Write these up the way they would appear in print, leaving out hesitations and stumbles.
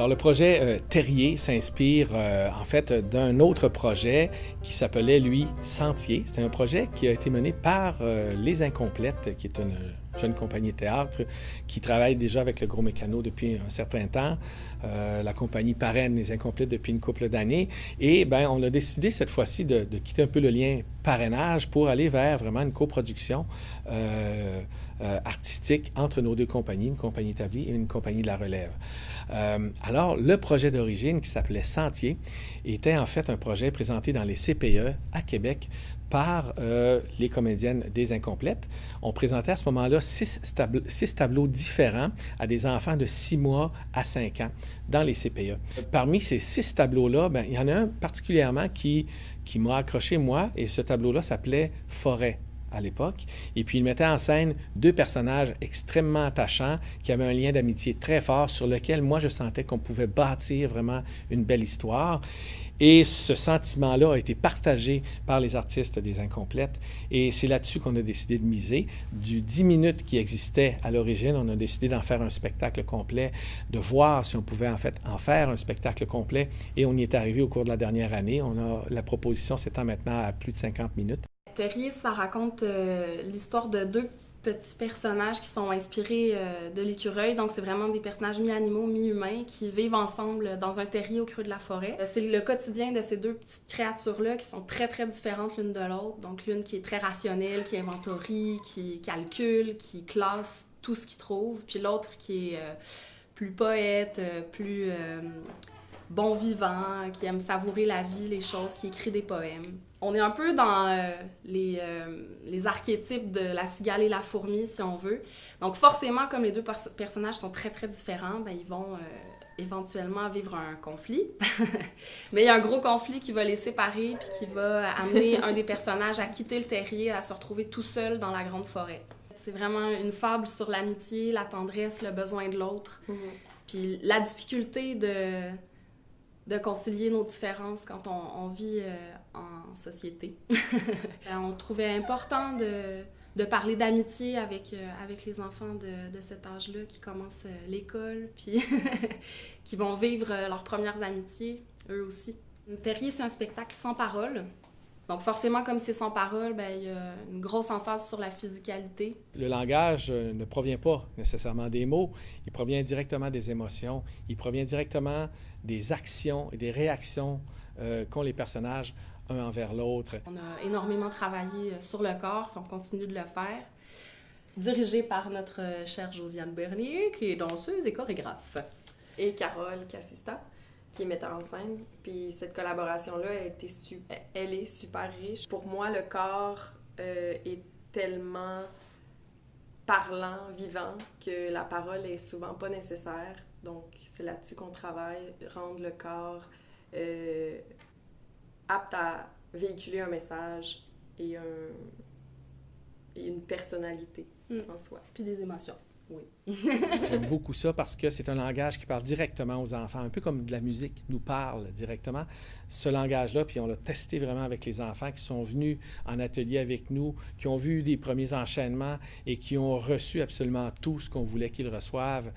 Alors, le projet Terrier s'inspire en fait d'un autre projet qui s'appelait, lui, Sentier. C'était un projet qui a été mené par Les Incomplètes, qui est une jeune compagnie de théâtre qui travaille déjà avec le Gros Mécano depuis un certain temps. La compagnie parraine Les Incomplètes depuis une couple d'années. Et bien, on a décidé cette fois-ci de quitter un peu le lien parrainage pour aller vers vraiment une coproduction artistique entre nos deux compagnies, une compagnie établie et une compagnie de la relève. Alors, le projet d'origine qui s'appelait Sentier était en fait un projet présenté dans les CPE à Québec par les comédiennes des Incomplètes. On présentait à ce moment-là six tableaux différents à des enfants de 6 mois à 5 ans dans les CPE. Parmi ces 6 tableaux-là, bien, il y en a un particulièrement qui m'a accroché, moi, et ce tableau-là s'appelait « Forêt » à l'époque. Et puis, il mettait en scène 2 personnages extrêmement attachants qui avaient un lien d'amitié très fort sur lequel, moi, je sentais qu'on pouvait bâtir vraiment une belle histoire. Et ce sentiment-là a été partagé par les artistes des Incomplètes. Et c'est là-dessus qu'on a décidé de miser. Du 10 minutes qui existait à l'origine, on a décidé d'en faire un spectacle complet, de voir si on pouvait en fait en faire un spectacle complet. Et on y est arrivé au cours de la dernière année. La proposition s'étend maintenant à plus de 50 minutes. Terrier, ça raconte l'histoire de 2 petits personnages qui sont inspirés de l'écureuil. Donc, c'est vraiment des personnages mi-animaux, mi-humains qui vivent ensemble dans un terrier au creux de la forêt. C'est le quotidien de ces 2 petites créatures-là qui sont très, très différentes l'une de l'autre. Donc, l'une qui est très rationnelle, qui inventorie, qui calcule, qui classe tout ce qu'il trouve. Puis l'autre qui est plus poète, plus bon vivant, qui aime savourer la vie, les choses, qui écrit des poèmes. On est un peu dans les archétypes de la cigale et la fourmi, si on veut. Donc forcément, comme les 2 personnages sont très, très différents, ben, ils vont éventuellement vivre un conflit. Mais il y a un gros conflit qui va les séparer puis qui va amener un des personnages à quitter le terrier, à se retrouver tout seul dans la grande forêt. C'est vraiment une fable sur l'amitié, la tendresse, le besoin de l'autre. Puis la difficulté de concilier nos différences quand on vit en société. On trouvait important de parler d'amitié avec les enfants de cet âge-là qui commencent l'école, puis qui vont vivre leurs premières amitiés, eux aussi. Terrier, c'est un spectacle sans parole. Donc forcément, comme c'est sans parole, ben, il y a une grosse emphase sur la physicalité. Le langage ne provient pas nécessairement des mots, il provient directement des émotions, il provient directement des actions et des réactions qu'ont les personnages un envers l'autre. On a énormément travaillé sur le corps, puis on continue de le faire, dirigé par notre chère Josiane Bernier, qui est danseuse et chorégraphe. Et Carole Cassista, qui est metteur en scène. Puis cette collaboration-là, elle est super riche. Pour moi, le corps est tellement parlant, vivant, que la parole est souvent pas nécessaire. Donc, c'est là-dessus qu'on travaille, rendre le corps apte à véhiculer un message et une personnalité en soi. Puis des émotions. Oui. J'aime beaucoup ça parce que c'est un langage qui parle directement aux enfants, un peu comme de la musique nous parle directement. Ce langage-là, puis on l'a testé vraiment avec les enfants qui sont venus en atelier avec nous, qui ont vu des premiers enchaînements et qui ont reçu absolument tout ce qu'on voulait qu'ils reçoivent.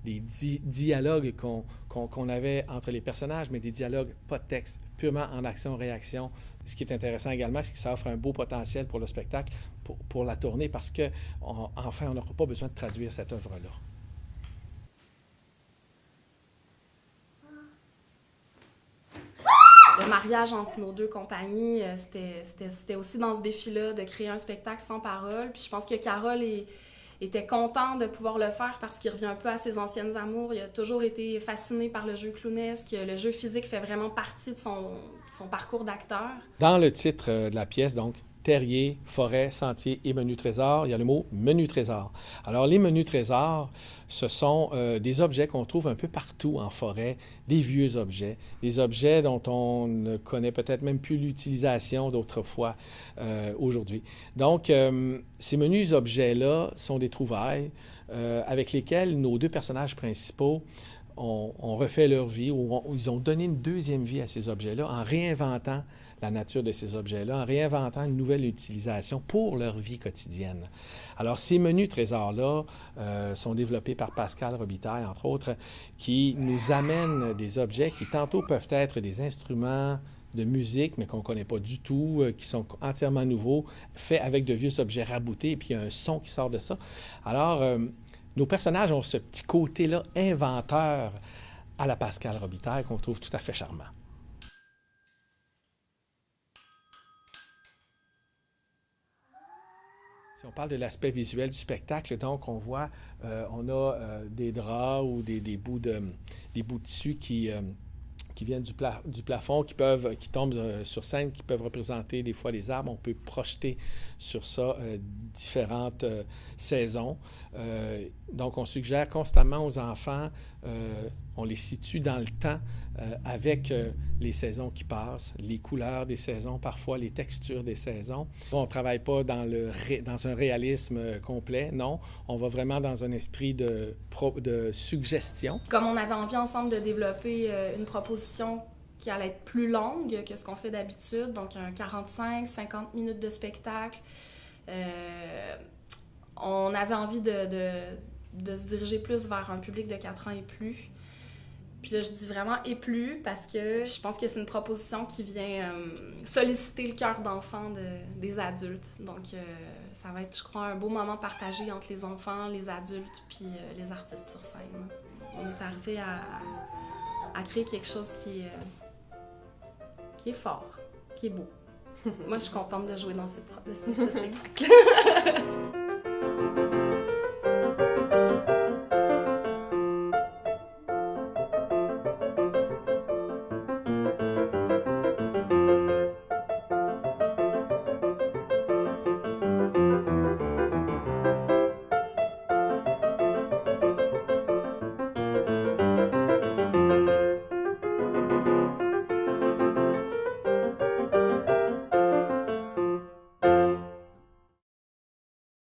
Des dialogues qu'on avait entre les personnages, mais des dialogues pas de texte, purement en action-réaction. Ce qui est intéressant également, c'est que ça offre un beau potentiel pour le spectacle, pour la tournée, parce qu'enfin, on n'aura pas besoin de traduire cette œuvre-là. Le mariage entre nos 2 compagnies, c'était aussi dans ce défi-là de créer un spectacle sans parole. Puis je pense que Carole était content de pouvoir le faire parce qu'il revient un peu à ses anciennes amours. Il a toujours été fasciné par le jeu clownesque. Le jeu physique fait vraiment partie de son parcours d'acteur. Dans le titre de la pièce, donc, Terrier, forêt, sentier et menu trésor, il y a le mot menu trésor. Alors, les menus trésors, ce sont des objets qu'on trouve un peu partout en forêt, des vieux objets, des objets dont on ne connaît peut-être même plus l'utilisation d'autrefois aujourd'hui. Donc, ces menus objets-là sont des trouvailles avec lesquels nos 2 personnages principaux ont refait leur vie, ou ils ont donné une deuxième vie à ces objets-là en réinventant la nature de ces objets-là, en réinventant une nouvelle utilisation pour leur vie quotidienne. Alors, ces menus trésors-là sont développés par Pascal Robitaille, entre autres, qui nous amènent des objets qui tantôt peuvent être des instruments de musique, mais qu'on ne connaît pas du tout, qui sont entièrement nouveaux, faits avec de vieux objets raboutés, et puis il y a un son qui sort de ça. Alors, nos personnages ont ce petit côté-là inventeur à la Pascal Robitaille qu'on trouve tout à fait charmant. Si on parle de l'aspect visuel du spectacle, donc on voit, on a des draps ou des bouts de tissu qui viennent du plafond, qui tombent sur scène, qui peuvent représenter des fois les arbres. On peut projeter sur ça différentes saisons. Donc, on suggère constamment aux enfants, on les situe dans le temps avec les saisons qui passent, les couleurs des saisons, parfois les textures des saisons. On ne travaille pas dans un réalisme complet, non. On va vraiment dans un esprit de suggestion. Comme on avait envie ensemble de développer une proposition qui allait être plus longue que ce qu'on fait d'habitude, donc un 45-50 minutes de spectacle, on avait envie de se diriger plus vers un public de 4 ans et plus. Puis là, je dis vraiment « et plus » parce que je pense que c'est une proposition qui vient solliciter le cœur d'enfant des adultes. Donc, ça va être, je crois, un beau moment partagé entre les enfants, les adultes, puis les artistes sur scène. On est arrivé à créer quelque chose qui est fort, qui est beau. Moi, je suis contente de jouer dans ce spectacle.